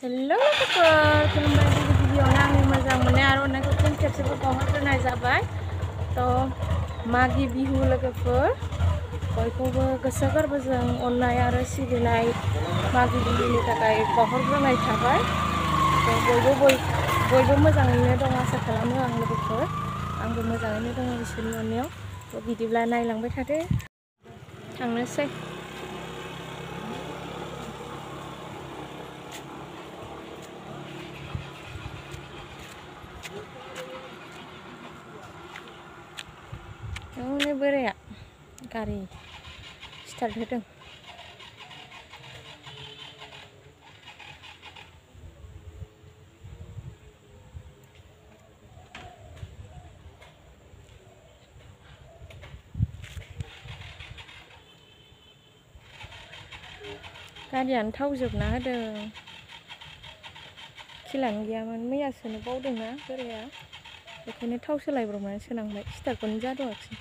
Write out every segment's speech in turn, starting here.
Hello सबकर खुलुमबाय गिबियावनो आंनि मोजां मोननाय आर'नाइखौ फिन खेबसेबाव बावहरग्रोनाय जाबाय। मागि बिहु लोगोफोर बयखौबो गोसो गोरबोजों अननाय आरो सिबिनाय मागि बिहुनि थाखाय बावहरग्रोनाय थाबाय। बयबो मोजाङैनो दं आसा खालामो आं लोगोफोर। आंबो मोजाङैनो दं इसोरनि अननायाव। बिदिब्ला नायलांबाय थादो। थांनोसै। हनै बोराया गारि स्टार्ट होदों। गारियानो थाव जोबना होदों। खेलानो गैयामोन मैया सोनो बावदोंना बोराया बेखायनो थाव सोलायब्रबनानै सोनांबाय। स्टार्टखौनो जादोंआखिसै।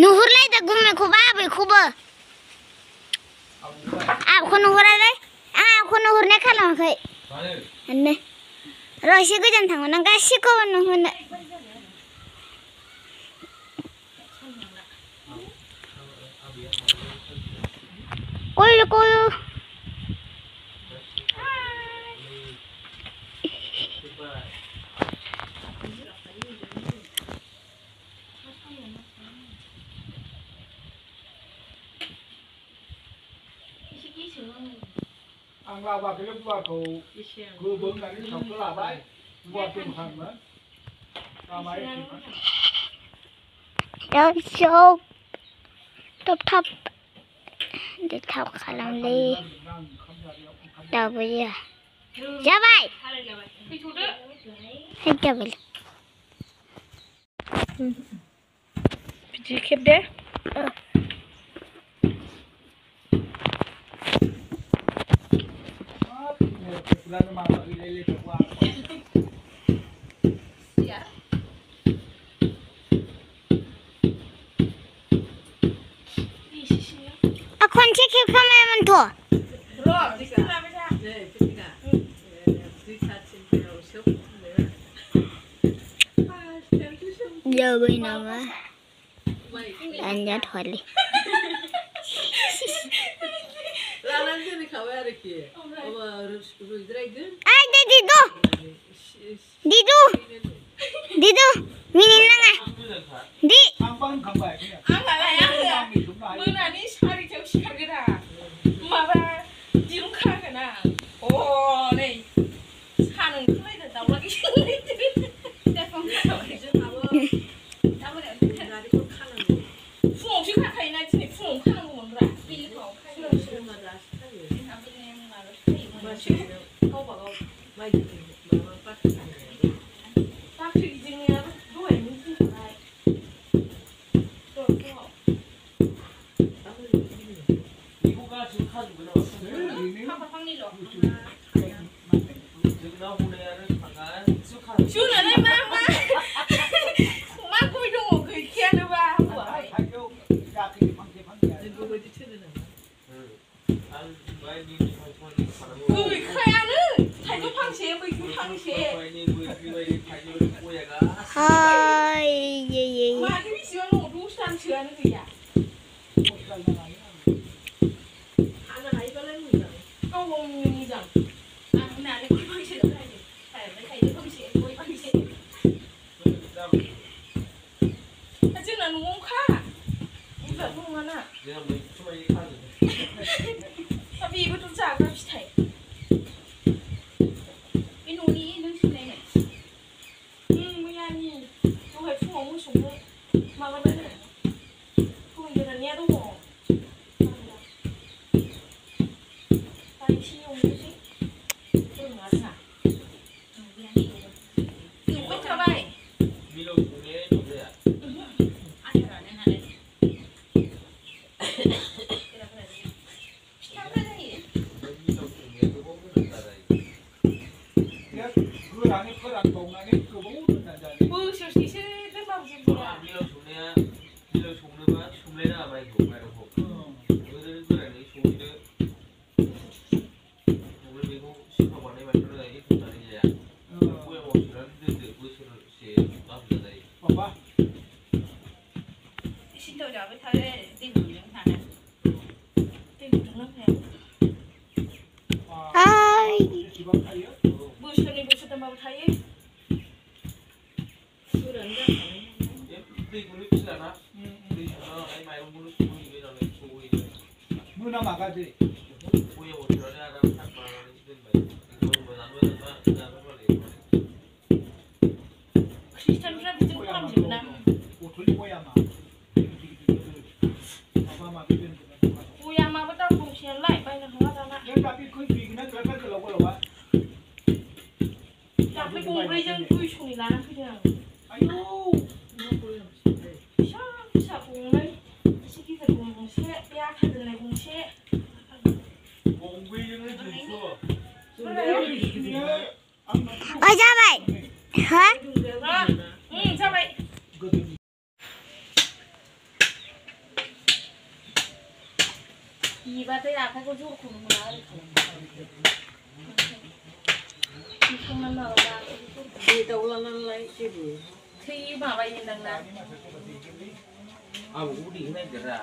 नुहुरलाय दा गुमेखौबो आबैखौबो आबखौ नुहुरालै आं आबखौ नुहुरनाय खालामाखै नै र' एसे गोजान थांगोन आं गासिखौबो नुहोरनो कय आं लाबोआखैलै गुवारखौ गोबों होननानै हिसाबखौ लाबाय गुवार दंखामोन लामा थाब खालामलै दाबोयो जाबाय जाबाय बिदि खेबदे। खनसे खेबखांबायमोनथ' जाबाय नामा दानजाथ'वालै दिदु मिनिनो नाङा दि मोनानि सारिथायाव सिखारगोन आं माबा दिरुं खागोन आं नै सान ओंखारलायदों दाउला फुङावसो खाखायोना दिनै फुङावनो खानांगौमोनब्रा गावबा गाव बाख्रि गिदिंनायाबो दहायनो बुंखाबाय जुनानै मा गय दङ गैखायानोबा गैखायानो थाइजौ फांसे मैथ्रु फांसे माथो बेसेबां दङ 10 दानसोआनो गैया हानो हायोबालाय मोजां गाव गावनि मोजां आं नालेंखर फांसे थाइजौ फांसे गय फांसे जोंना न'आवखा बुरजाथ' नङाना गोरानै फोरानबावनानै गोबाव दोननानै जायो बोसोरसेसो दोनबाबो जेबो जाया मिलाव संनोबा सोमलायनाङा माइरंखौ ओरैनो गोरानै संदो ओमफ्राय बेखौ सिथाव बानाय बानायना जायो संनानै जाया बयामाव सोनानै दोनदो बोसोरसे गाहाम जाजायो माबा सिथाव जाबाय थायो दै गुदुंजों थाना दै गुदुं लोंखाया बेसेबां थायो बोसोरनै बोसोरथामबाबो थायो गोरान जाखानाय दैखौनो फिसिलाना दै संना लानाय माइरंखौनो सौहैबाय नालाय सौहैबाय मोनामा गाज्रि बयामाव सोनानै आराम साफा लानानै दोनबाय मोजां ख्रिस्टानफ्रा बिदिनो खालामजोबो ना बथलनि बयामा माबा माबि दोनजोबनाय बयामाबो दाम दंसै नालाय बायनो हाला दाना बे दाख्लै खैफैगोना बिराद गोलाव गोलावा दाख्लै गंब्रैजों 200नि लानानै फैदों आं आयौ फिसा फिसा गंनै एसे गिदिर गंसे बे आथा दोननाय गंसे गंब्रैजोंनो โอ้ยจ้าไปฮะ जाबाय बिबाथाय आखाइखौ जरखौनो मोना ओरै खालामो माबाबा दाउला नालाय जेबो थै माबायोदां ना आबौखौ देहो नागिरा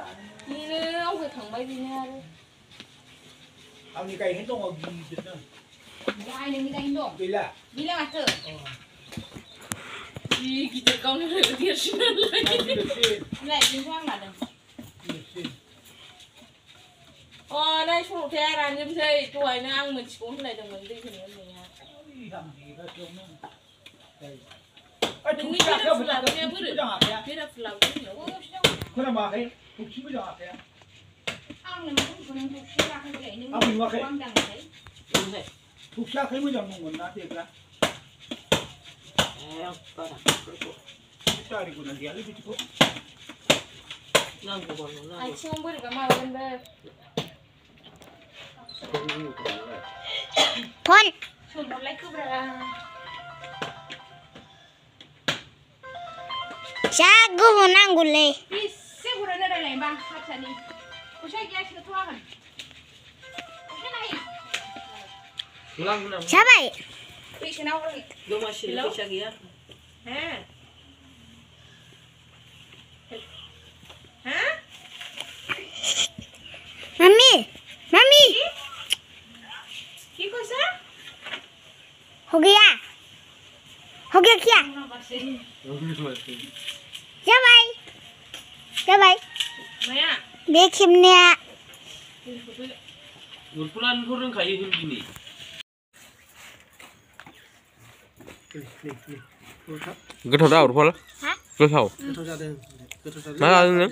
बेनो आवगायखांबाय बेनो आरो आंनि गायहेन दङ गिदिरनो आइ नोंनि गायहेन दं गैला गैला माथो जि गिदिर गावनिफ्रायबो देरसिन नालाय बिलाइ बेखौ आं लादों अ नै सरथाया रानजोबसै दहायनो आं मोनथिगौ होनलायदोंमोन दै होनो होननाया नोंनि बेराफुल लाबोनाया बोरो बेराफुल लाबोनायाव खोनामाखै थुखि मोजां आखाया आंनो माथो नों थुखि लाखांबाय नों आं नुवाखै आं दांबाय थुखि आखाइ मोजां दंमोन ना देग्रा गारिखौना गैयालै बिदिखौ आथिङाव बोरैबा माबागोन बे फन सोंहरलाय खोब्रा जा गोबाव नांगौलै एसे गुरानो रायलायनोबा हारसानि फैसा गैया सोथ'वागोन जाबाय फैसाना हरगोन domasini फैसा गैया हैं हैं मम्मी मम्मी की कैसा हो गया क्या जाबाय जाबाय माया बे खेबनाया उरफुलानोथ' रोंखायो हिन्दीनि गोथाव दा उरफुल गोथाव मा जादों नों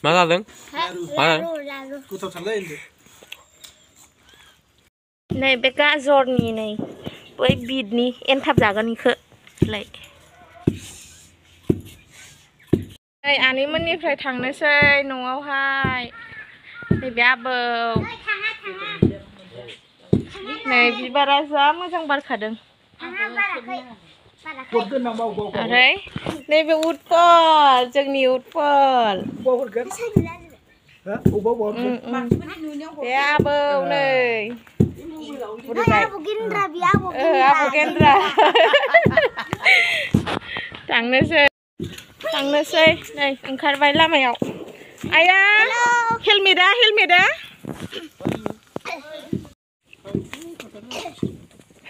मा जादों गोथावथारलै होनदो नै बे गाजरनि नै बै बिटनि एनथाब जागोन इखो लाय नै आनैमोननिफ्राय थांनोसै न'आवहाय नैबे आबौ नै बिबारा जा मोजां बारखादों ओमफ्राय नैबे उत्पल जोंनि उत्पल बे आबौ नै आबौ गेन्द्रा थांनोसै नै ओंखारबाय लामायाव आया हेलमेटा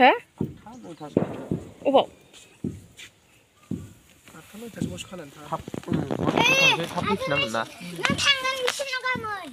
हो अबाव थाब फैफिनांगोन ना नों थांगोन बिसोरनाव गाबोन